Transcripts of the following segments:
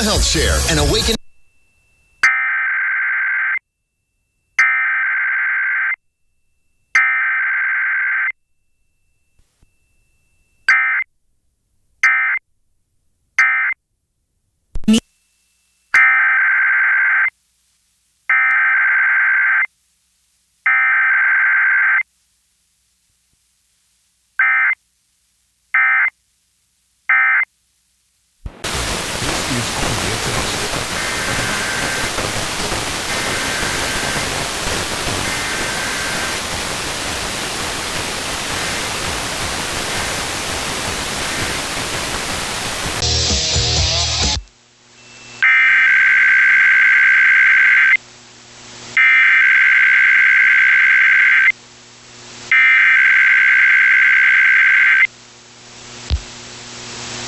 Health Share and awaken.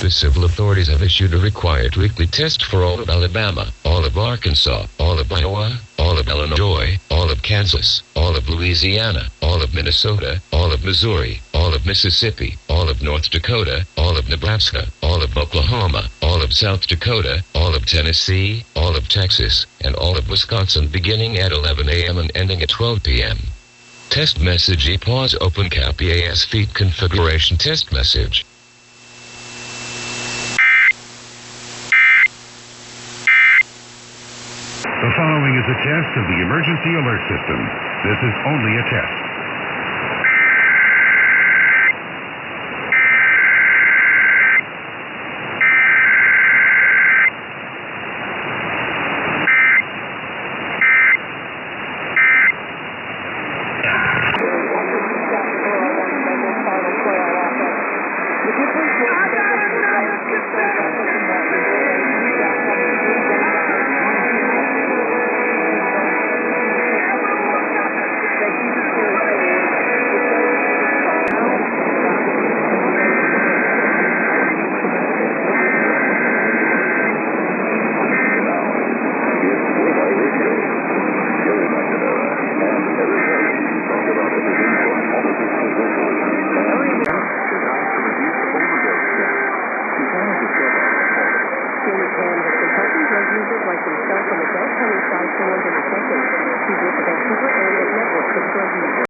The civil authorities have issued a required weekly test for all of Alabama, all of Arkansas, all of Iowa, all of Illinois, all of Kansas, all of Louisiana, all of Minnesota, all of Missouri, all of Mississippi, all of North Dakota, all of Nebraska, all of Oklahoma, all of South Dakota, all of Tennessee, all of Texas, and all of Wisconsin beginning at 11 a.m. and ending at 12 p.m. Test message EPAUSE open cap EAS feed configuration test message. The following is a test of the emergency alert system. This is only a test. Like himself and adult honey size someone in a second. He's with the Vancouver Area Network of